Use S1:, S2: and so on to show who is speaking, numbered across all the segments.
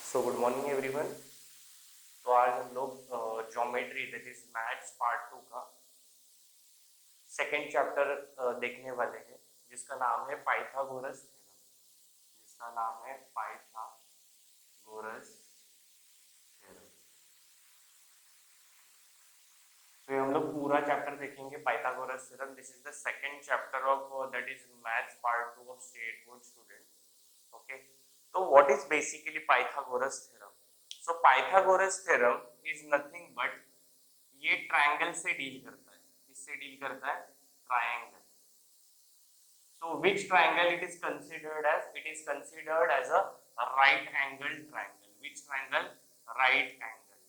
S1: So good morning everyone. तो आज हम लोग geometry that is maths part 2 का सेकेंड चैप्टर देखने वाले हैं, जिसका नाम है पाइथागोरस थ्योरम। जिसका नाम है पाइथागोरस थ्योरम। तो ये हम लोग पूरा चैप्टर देखेंगे Pythagoras theorem. This is the second chapter of that is maths part 2 of state board student. Okay, तो what is basically Pythagoras theorem? So Pythagoras theorem is nothing but, ये triangle से deal करता है। किससे deal करता है? Triangle. So which triangle it is considered as? It is considered as a right angle triangle. Which triangle? Right angle.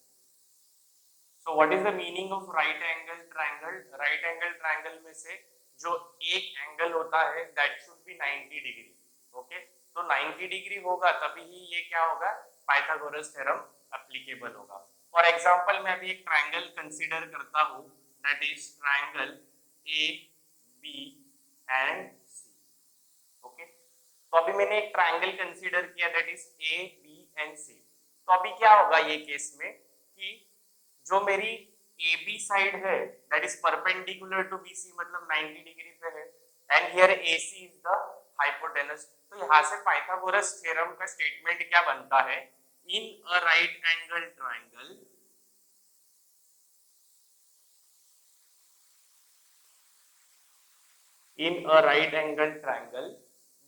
S1: So what is the meaning of right angle triangle? Right angle triangle में से जो एक angle होता है that should be 90 degree. Okay, तो 90 degree होगा तभी ही ये क्या होगा? पाइथागोरस थ्योरम एप्लीकेबल होगा। फॉर एग्जांपल मैं अभी एक ट्रायंगल कंसीडर करता हूँ, that is triangle A B and C. Okay, तो अभी मैंने एक ट्रायंगल कंसीडर किया that is A B and C. तो अभी क्या होगा ये केस में कि जो मेरी ए बी साइड है that is perpendicular to B C, मतलब 90 डिग्री पे है, and here A C is the hypotenuse. तो यहाँ से पाइथागोरस थ्योरम का स्टेटमेंट क्या बनता है? In a right angle triangle, in a right angle triangle,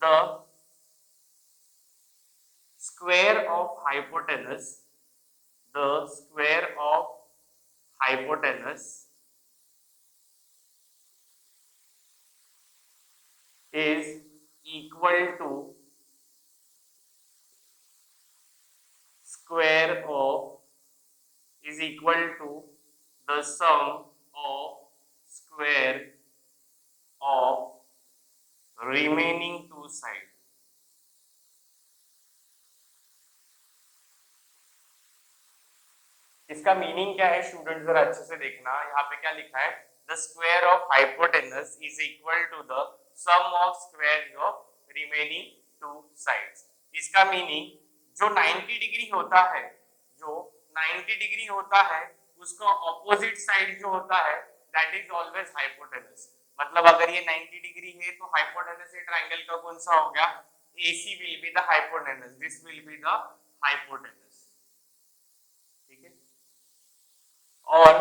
S1: the square of hypotenuse, the square of hypotenuse is equal to square of, is equal to the sum of square of remaining two sides. इसका meaning क्या है student, जरा अच्छे से देखना। यहाँ पे क्या लिखा है? The square of hypotenuse is equal to the sum of square of remaining two sides. इसका मीनिंग जो 90 डिग्री होता है, जो 90 डिग्री होता है उसका ऑपोजिट साइड जो होता है दैट इज ऑलवेज हाइपोटेनस। मतलब अगर ये 90 डिग्री है तो हाइपोटेनस ये ट्रायंगल का कौन सा हो गया? AC will be the hypotenuse, this will be the hypotenuse. ठीक है, और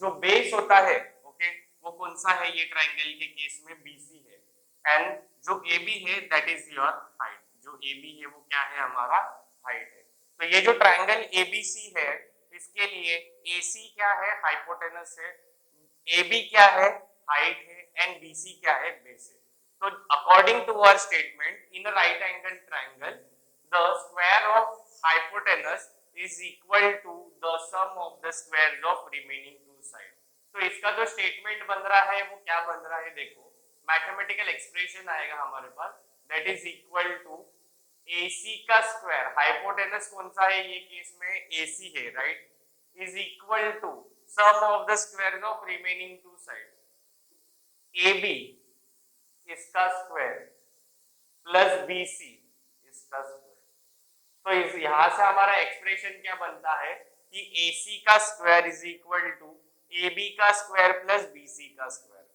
S1: जो बेस होता है, ओके, वो कौन सा है? ये ट्रायंगल के केस में BC है, एंड जो AB है दैट इज योर हाइट। जो AB है वो क्या है? हमारा हाइट है। तो ये जो ट्रायंगल ABC है इसके लिए AC क्या है? हाइपोटेनस है, AB क्या है? हाइट है, एंड BC क्या है? बेस है। तो according to our statement, in a right angle triangle the square of hypotenuse is equal to the sum of the squares of remaining two sides। तो इसका जो स्टेटमेंट बन रहा है वो क्या बन रहा है? देखो, मैथमेटिकल एक्सप्रेशन आएगा हमारे पास, that is equal to AC का स्क्वायर, हाइपोटेनस कौन सा है ये केस में? AC है, right, is equal to sum of the squares of remaining two side. AB इसका स्क्वायर प्लस BC इसका स्क्वायर। तो इस यहां से हमारा एक्सप्रेशन क्या बनता है कि AC का square is equal to AB का स्क्वायर प्लस BC का स्क्वायर।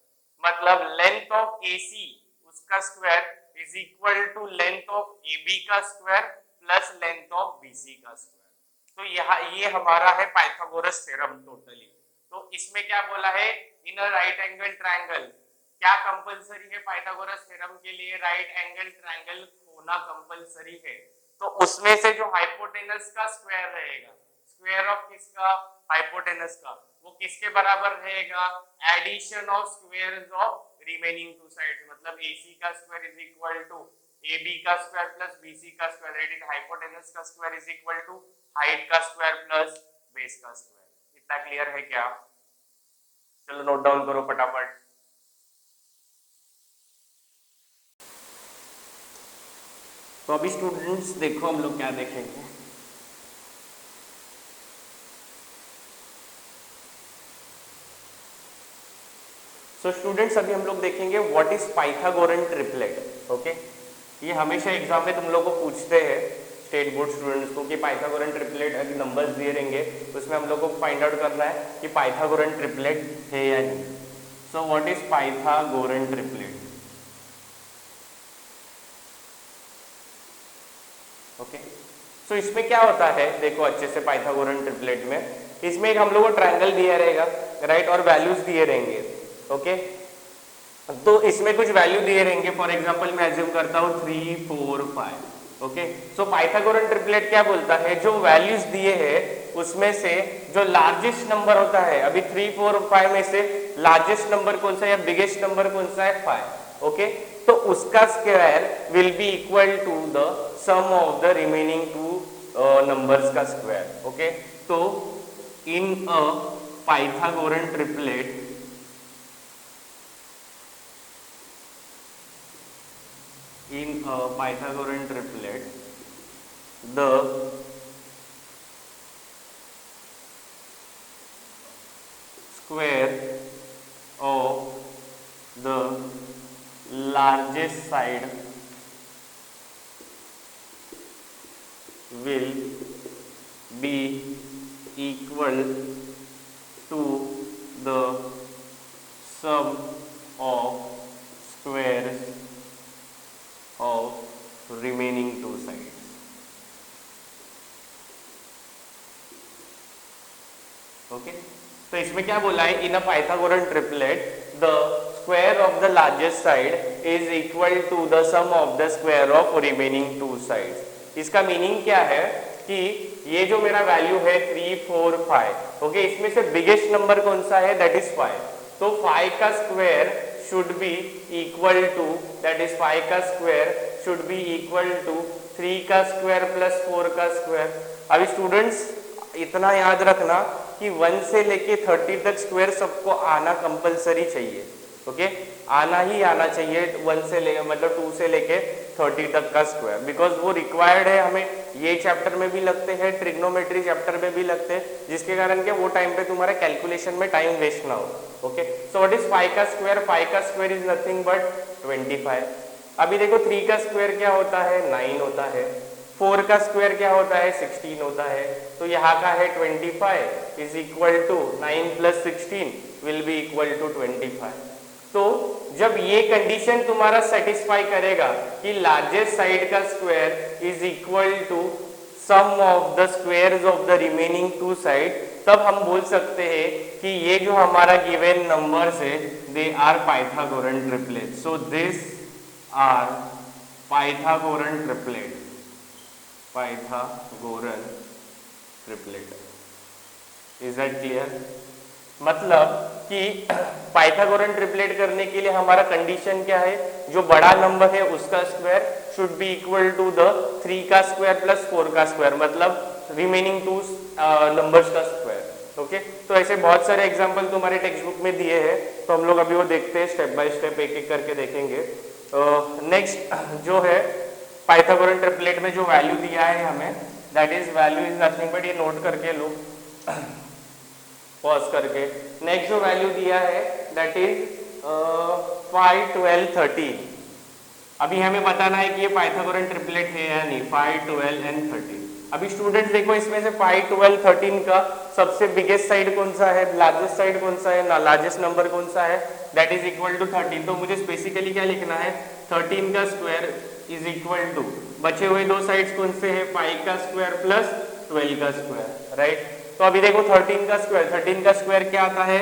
S1: मतलब लेंथ ऑफ AC उसका square is equal to length of AB का square plus length of BC का स्क्वायर। तो यहाँ ये हमारा है पाइथागोरस थ्योरम टोटली। तो इसमें क्या बोला है? In a right angle triangle क्या कंपलसरी है पाइथागोरस थ्योरम के लिए? राइट एंगल ट्रायंगल होना कंपलसरी है। तो उसमें से जो हाइपोटेनस का स्क्वायर रहेगा, स्क्वायर ऑफ किसका? हाइपोटेनस का, वो किसके बराबर रहेगा? Addition of squares of remaining two sides. मतलब AC का square is equal to AB का स्क्वायर प्लस BC का स्क्वायर, दैट इज हाइपोटेनस का square is equal to height का स्क्वायर प्लस बेस का स्क्वायर। इतना क्लियर है क्या? चलो नोट डाउन करो फटाफट। तो अभी स्टूडेंट्स देखो हम लोग क्या देखेंगे। सो स्टूडेंट्स अभी हम लोग देखेंगे what is Pythagorean triplet. Okay, ये हमेशा एग्जाम में तुम लोग को पूछते हैं। स्टेट बोर्ड स्टूडेंट्स को कि पाइथागोरन ट्रिपलेट अगर नंबर्स दिए रहेंगे उसमें हम लोग को फाइंड आउट करना है कि पाइथागोरन ट्रिपलेट है या नहीं। So what is Pythagorean triplet? Okay, so इसमें क्या होता है देखो अच्छे से, पाइथागोरन ट्रिपलेट में इसमें एक हम लोग को ट्रायंगल दिया रहेगा, राइट, और वैल्यूज दिए रहेंगे। ओके, तो इसमें कुछ वैल्यू दिए रहेंगे, फॉर एग्जांपल मैं एज्यूम करता हूँ 3 4 5। ओके, सो पाइथागोरन ट्रिपलेट क्या बोलता है, जो वैल्यूज दिए हैं उसमें से जो लार्जेस्ट नंबर होता है, अभी 3 4 5 में से लार्जेस्ट नंबर कौन सा है या बिगेस्ट नंबर कौन सा है, 5। ओके, तो उसका square will be equal to the sum of the remaining two numbers का स्क्वायर। ओके, तो in a Pythagorean triplet, in a Pythagorean triplet, the square of the largest side will be equal to the sum of squares of remaining two sides। Okay, तो इसमें क्या बोला है, in a Pythagorean triplet the square of the largest side is equal to the sum of the square of remaining two sides. इसका meaning क्या है कि ये जो मेरा वैल्यू है 3 4 5, ओके, इसमें से बिगेस्ट नंबर कौन सा है, दैट इज 5। तो 5 का square should be equal to, that is 5 का square should be equal to 3 का स्क्वायर प्लस 4 का स्क्वायर। अभी स्टूडेंट्स इतना याद रखना कि 1 से लेके 30 तक स्क्वायर सबको आना कंपलसरी चाहिए। ओके, आना ही आना चाहिए 1 से ले मतलब 2 से लेके 30 तक का स्क्वायर, बिकॉज वो रिक्वायर्ड है, हमें ये चैप्टर में भी लगते हैं, ट्रिग्नोमेट्री चैप्टर में भी लगते हैं, जिसके कारण के वो टाइम पे तुम्हारा कैलकुलेशन में टाइम वेस्ट ना हो। ओके, सो व्हाट इज 5 का स्क्वायर, 5 का स्क्वायर इज नथिंग बट 25। अभी देखो 3 का स्क्वायर क्या होता है, 9 होता है, 4 का स्क्वायर क्या होता है, 16 होता है, तो यहाँ का है 25 is equal to 9 plus 16 will be equal to 25। तो जब ये कंडीशन तुम्हारा सेटिस्फाई करेगा कि लार्जेस्ट साइड का square is equal to sum of the squares of the remaining two side, तब हम बोल सकते हैं कि ये जो हमारा गिवन नंबर्स है they are Pythagorean triplet. So this are Pythagorean triplet, Pythagorean triplet. Is that clear? मतलब कि पाइथागोरन ट्रिपलेट करने के लिए हमारा कंडीशन क्या है, जो बड़ा नंबर है उसका square should be equal to the 3 का स्क्वायर प्लस 4 का स्क्वायर, मतलब रिमेनिंग टू नंबर्स का स्क्वायर। ओके, तो ऐसे बहुत सारे एग्जांपल तुम्हारे टेक्स्ट बुक में दिए हैं, तो हम लोग अभी वो देखते हैं, स्टेप बाय स्टेप एक एक करके देखेंगे। नेक्स्ट जो है पाइथागोरन ट्रिपलेट में जो वैल्यू दिया है हमें, that is value is nothing but, ये नोट करके लो पॉज करके। नेक्स्ट जो वैल्यू दिया है दैट इज 5 12 13। अभी हमें बताना है कि ये पाइथागोरन ट्रिपलेट है या नहीं, 5 12 एंड 13। अभी स्टूडेंट्स देखो इसमें से 5 12 13 का सबसे बिगेस्ट साइड कौन सा है, लार्जेस्ट साइड कौन सा है, ना लार्जेस्ट नंबर कौन सा है, दैट इज इक्वल टू 13। तो मुझे स्पेसिकली क्या लिखना है, 13 का स्क्वायर इज इक्वल टू बचे हुए दो साइड्स कौन से है, 5 का स्क्वायर प्लस 12 का स्क्वायर, राइट। तो अभी देखो 13 का स्क्वायर क्या आता है,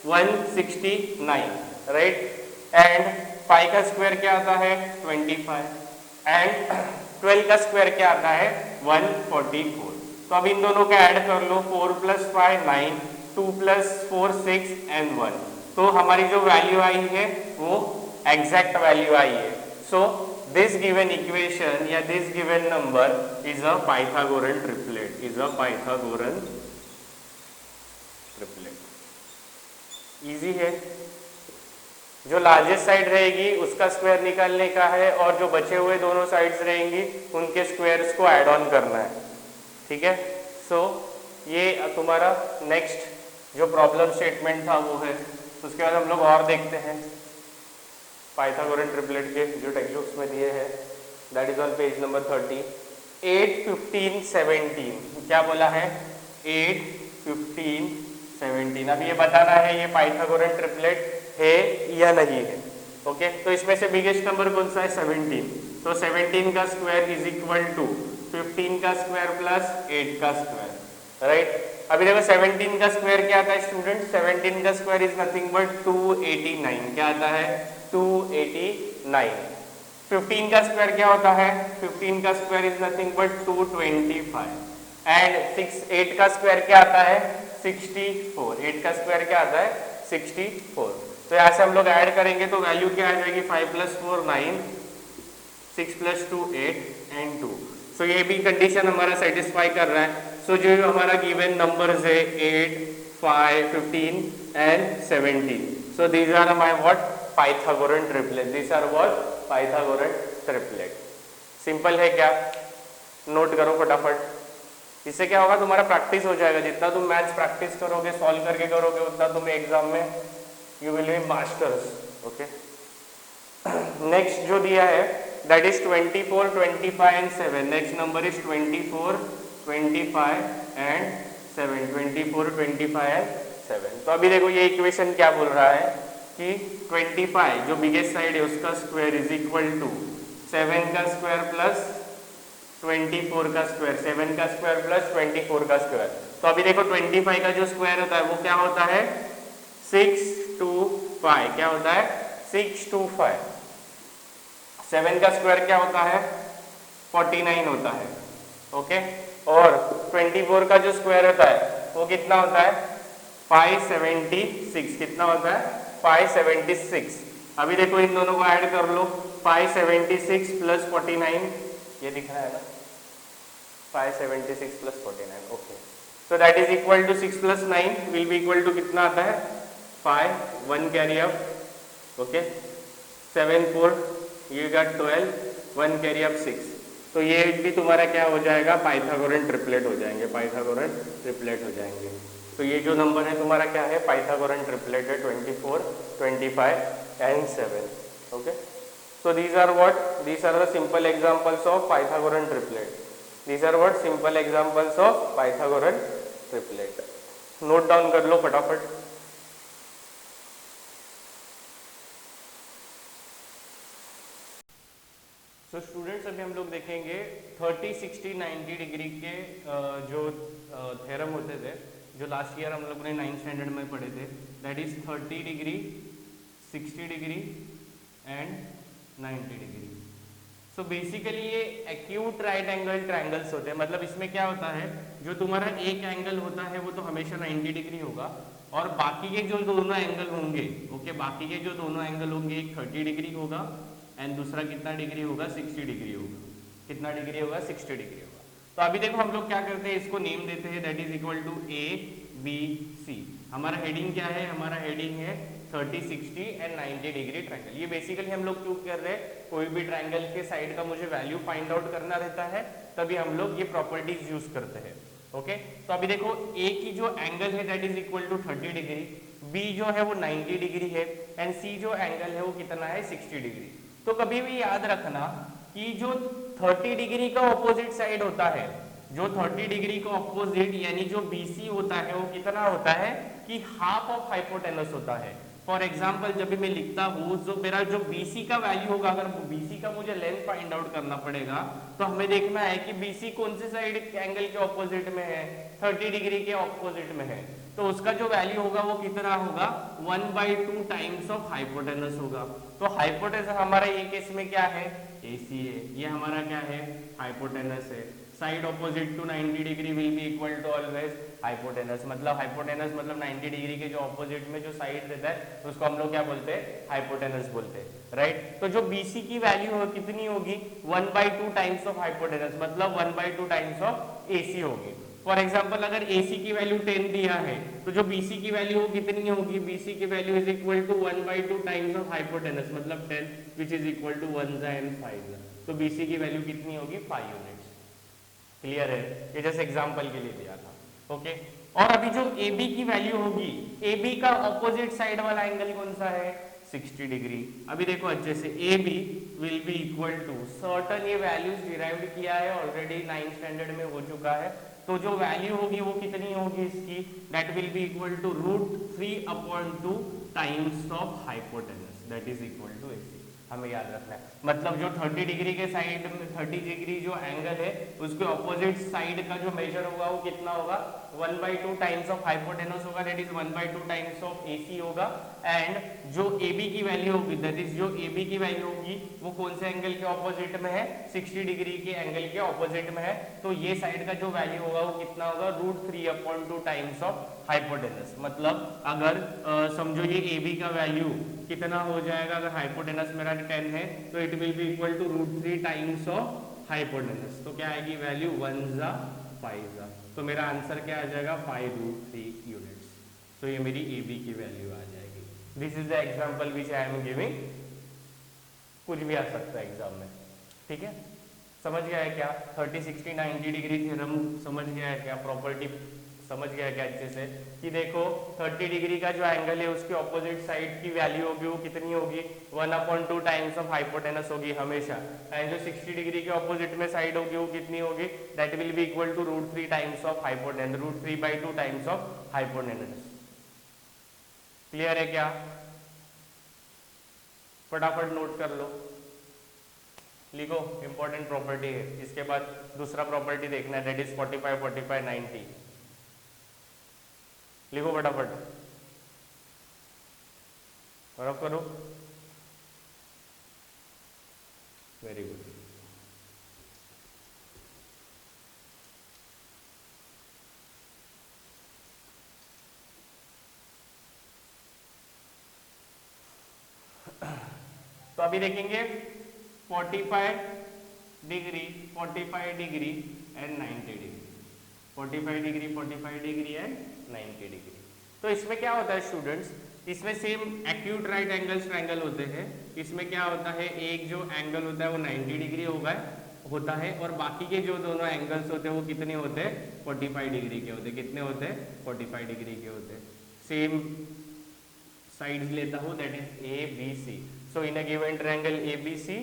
S1: 169, राइट, एंड 5 का स्क्वायर क्या आता है, 25, एंड 12 का स्क्वायर क्या आता है, 144। तो अब इन दोनों का ऐड कर लो, 4 + 5 9, 2 + 4 6 एंड 1। तो हमारी जो वैल्यू आई है वो एग्जैक्ट वैल्यू आई है। सो this given equation या this given number is a Pythagorean triplet, is a Pythagorean triplet। Easy है, जो लार्जेस्ट साइड रहेगी उसका स्क्वायर निकालने का है, और जो बचे हुए दोनों साइड्स रहेंगी उनके स्क्वायर्स को ऐड ऑन करना है, ठीक है। सो ये तुम्हारा नेक्स्ट जो प्रॉब्लम स्टेटमेंट था वो है। उसके बाद हम लोग और देखते हैं पाइथागोरन ट्रिपलेट के जो टेक्स्ट बुक्स में दिए हैं, that is on page number 30। 8, 15, 17 क्या बोला है 8, 15, 17। अब ये बताना है ये पाइथागोरन ट्रिपलेट है या नहीं है। ओके तो इसमें से बिगेस्ट नंबर कौन सा है 17, तो 17 का स्क्वायर इज इक्वल टू 15 का स्क्वायर प्लस 8 का स्क्वायर, राइट। अभी देखो 17 का स्क्वायर क्या आता है स्टूडेंट, 17 का स्क्वायर इज नथिंग बट 289, क्या आता है 289। 15 का स्क्वायर क्या होता है, 15 का square is nothing but 225 and 8 का स्क्वायर क्या आता है 64, 8 का स्क्वायर क्या आता है 64। तो यहाँ से हम लोग ऐड करेंगे तो वैल्यू क्या आ जाएगी 5 + 4 9, 6 + 2 8 एंड 2। सो ये भी कंडीशन हमारा सेटिस्फाई कर रहा है। सो जो हमारा गिवन नंबर्स है 8, 5, 15 and 17। So these are my what Pythagorean triplet, these are what Pythagorean triplet. Simple है क्या, नोट करो फटाफट। इससे क्या होगा तुम्हारा प्रैक्टिस हो जाएगा, जितना तुम मैथ्स प्रैक्टिस करोगे सॉल्व करके करोगे उतना तुम एग्जाम में you will be masters. Okay next जो दिया है that is 24, 25 and 7। Next number is 24, 25 and 7, 24, 25 and 7। तो अभी देखो ये इक्वेशन क्या बोल रहा है कि 25 जो बिगेस्ट साइड है उसका स्क्वायर इज इक्वल टू 7 का स्क्वायर प्लस 24 का स्क्वायर, 7 का स्क्वायर प्लस 24 का स्क्वायर। तो अभी देखो 25 का जो स्क्वायर होता है वो क्या होता है 625, क्या होता है 625। 7 का स्क्वायर क्या होता है 49 होता है। ओके और 24 का जो स्क्वायर होता है वो कितना होता है 576, कितना होता है 576। अभी देखो इन दोनों को ऐड कर लो, 576 + 49 ये दिख रहा है ना 576 + 49। Okay so that is equal to 6 + 9 will be equal to कितना आता है 5, 1 carry up, okay 7 4 you got 12, 1 carry up 6। तो ये भी तुम्हारा क्या हो जाएगा पाइथागोरन ट्रिपलेट हो जाएंगे, पाइथागोरन ट्रिपलेट हो जाएंगे। तो ये जो नंबर है तुम्हारा क्या है पाइथागोरन ट्रिपलेट है 24, 25 and 7। Okay so these are what, these are the simple examples of Pythagorean triplet, these are what simple examples of Pythagorean triplet। Note down कर लो फटाफट। सो स्टूडेंट्स अभी हम लोग देखेंगे 30, 60, 90 डिग्री के जो थ्योरम होते थे जो लास्ट ईयर हम लोग ने 9th स्टैंडर्ड में पढ़े थे, that is 30 degree, 60 degree and 90 degree. So basically ये एक्यूट राइट एंगल ट्रायंगल्स होते हैं। मतलब इसमें क्या होता है जो तुम्हारा एक एंगल होता है वो तो हमेशा 90 डिग्री होगा और बाकी के जो दोनों एंगल होंगे, ओके बाकी के जो दोनों एंगल होंगे एक 30 डिग्री होगा एंड दूसरा कितना डिग्री होगा 60 डिग्री होगा। कितना डिग्री होगा 60 डिग्री होगा। तो अभी देखो हम लोग क्या करते हैं इसको नेम देते हैं that is equal to ABC। हमारा हेडिंग क्या है, हमारा हेडिंग है 30, 60 एंड 90 डिग्री ट्रायंगल। ये बेसिकली हम लोग क्यों कर रहे हैं, कोई भी ट्रायंगल के साइड का मुझे वैल्यू फाइंड आउट करना रहता है तभी हम लोग ये प्रॉपर्टीज यूज करते हैं। ओके तो अभी देखो ए की जो एंगल है that is equal to 30 degree, B जो है वो 90 डिग्री है एंड सी जो एंगल है वो कितना है 60 डिग्री। तो कभी भी याद रखना कि जो 30 डिग्री का ऑपोजिट साइड होता है, जो 30 डिग्री का ऑपोजिट यानी जो BC होता है वो कितना होता है कि हाफ ऑफ हाइपोटेनस होता है। फॉर एग्जाम्पल जब भी मैं लिखता हूँ जो मेरा जो BC का वैल्यू होगा, अगर BC का मुझे लेंथ फाइंड आउट करना पड़ेगा तो हमें देखना है कि BC कौन से साइड एंगल के ऑपोजिट में है, 30 डिग्री के ऑपोजिट में है। तो उसका जो वैल्यू होगा वो कितना होगा 1/2 टाइम्स ऑफ हाइपोटेनस होगा। तो हाइपोटेनस हमारा ये केस में क्या है AC है, ये हमारा क्या है हाइपोटेनस है। Side opposite to 90 degree will be equal to always hypotenuse. मतलब हाइपोटेनस मतलब 90 डिग्री के जो ऑपोजिट में जो साइड रहता है उसको हम लोग क्या बोलते हैं हाइपोटेनस बोलते हैं, राइट। तो जो BC की वैल्यू कितनी होगी 1/2 टाइम्स ऑफ हाइपोटेनस मतलब 1/2 टाइम्स ऑफ AC होगी। फॉर एग्जाम्पल अगर AC की वैल्यू 10 दिया है तो जो BC की वैल्यू कितनी होगी, BC की value is equal to 1/2 times of hypotenuse मतलब 10 which is equal to 1 and 5। तो BC की वैल्यू कितनी होगी 5 यूनिट्स। क्लियर है, ये जैसे एग्जाम्पल के लिए दिया था। ओके और अभी जो AB की वैल्यू होगी, AB का ऑपोजिट साइड वाला एंगल कौन सा है 60 डिग्री। अभी देखो अच्छे से AB will be equal to certain, ये वैल्यूज डिराइव्ड किया है ऑलरेडी 9th स्टैंडर्ड में हो चुका है, तो जो वैल्यू होगी वो कितनी होगी इसकी, that will be equal to √3/2 times of hypotenuse, that is equal to AC। हमें याद रखना है, मतलब जो 30 डिग्री के साइड में 30 डिग्री जो एंगल है उसके ऑपोजिट साइड का जो मेजर होगा वो कितना होगा, 1/2 टाइम्स ऑफ हाइपोटेनस होगा, that is 1/2 times of AC होगा। एंड जो AB की वैल्यू होगी, दैट इज जो AB की वैल्यू होगी वो कौन से एंगल के ऑपोजिट में है, 60 डिग्री के एंगल के ऑपोजिट में है, तो ये साइड का जो वैल्यू होगा वो कितना होगा, √3/2 टाइम्स ऑफ हाइपोटेनस। मतलब अगर समझो ये AB का वैल्यू कितना हो जाएगा, अगर हाइपोटेनस मेरा 10 है तो it will be equal to √3 times of hypotenuse, तो क्या आएगी वैल्यू 1 ज़ा 5 ज़ा, तो मेरा आंसर क्या आ जाएगा 5√3 यूनिट्स। तो ये मेरी AB की वैल्यू आ जाएगी। This is the example which I am giving, कुछ भी आ सकता है एग्जाम में, ठीक है। समझ गया है क्या 30, 60, 90 डिग्री थ्योरम समझ गया है क्या, प्रॉपर्टी समझ गया क्या अच्छे से, कि देखो 30 डिग्री का जो एंगल है उसके ऑपोजिट साइड की वैल्यू होगी वो कितनी होगी, 1/2 टाइम्स ऑफ हाइपोटेनस होगी हमेशा, एंड जो 60 डिग्री के ऑपोजिट में साइड होगी वो कितनी होगी, that will be equal to √3 times of hypotenuse, √3/2 times of hypotenuse. Clear है क्या, फटाफट नोट कर लो, लिखो, इंपॉर्टेंट प्रॉपर्टी है। इसके बाद दूसरा प्रॉपर्टी देखना है, दैट इज 45, 45, 90, लिखो फटाफट, रफ करो, वेरी गुड। तो अभी देखेंगे 45 degree, 45 degree and 90 degree, 45 degree, 45 degree and 90 degree. तो इसमें क्या होता है स्टूडेंट्स, इसमें same acute right angles triangle होते हैं। इसमें क्या होता है, एक जो एंगल होता है वो 90 डिग्री होता है और बाकी के जो दोनों एंगल्स होते हैं वो कितने होते हैं, 45 डिग्री के होते हैं। कितने होते हैं, 45 डिग्री के होते हैं। सेम साइड्स लेता हूँ, that is ABC। So in a given triangle ABC,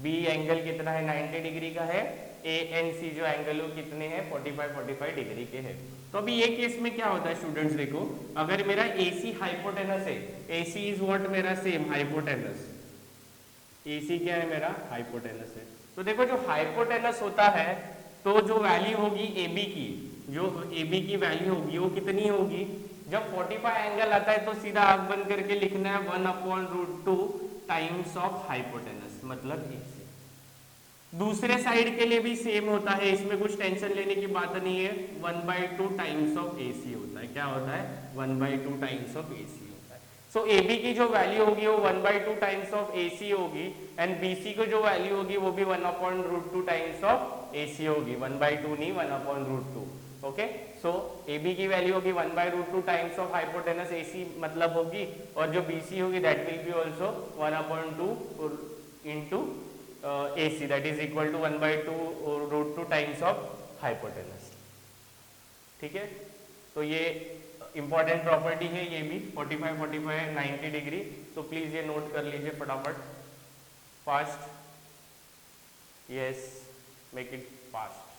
S1: B angle कितना है, 90 डिग्री का है, ANC जो एंगल है कितने हैं, 45 डिग्री के हैं। तो अभी ये केस में क्या होता है स्टूडेंट्स, देखो अगर मेरा AC हाइपोटेनस है, AC इज व्हाट, मेरा सेम हाइपोटेनस, AC क्या है मेरा, हाइपोटेनस है। तो देखो जो हाइपोटेनस होता है तो जो वैल्यू होगी AB की, जो AB की वैल्यू होगी वो कितनी होगी, जब 45 एंगल आता है तो सीधा आंख बंद करके लिखना है 1/√2 टाइम्स ऑफ हाइपोटेनस, मतलब AC। दूसरे साइड के लिए भी सेम होता है, इसमें कुछ टेंशन लेने की बात नहीं है, 1/2 टाइम्स ऑफ AC होता है। क्या होता है, 1/2 टाइम्स ऑफ AC होता है। सो AB की जो वैल्यू होगी वो 1/2 टाइम्स ऑफ AC होगी, एंड BC की जो वैल्यू होगी वो भी 1/√2 टाइम्स ऑफ AC होगी, 1/2 नहीं 1/√2। ओके, सो AB की वैल्यू होगी 1/√2 टाइम्स ऑफ हाइपोटेनस AC मतलब होगी, और जो BC होगी that will B also 1/2 into AC, that is equal to 1/2 times of hypotenuse. ठीक है, तो ये इंपॉर्टेंट प्रॉपर्टी है, ये भी 45, 45, 90 डिग्री। तो प्लीज ये नोट कर लीजिए फटाफट, fast, yes, make it fast.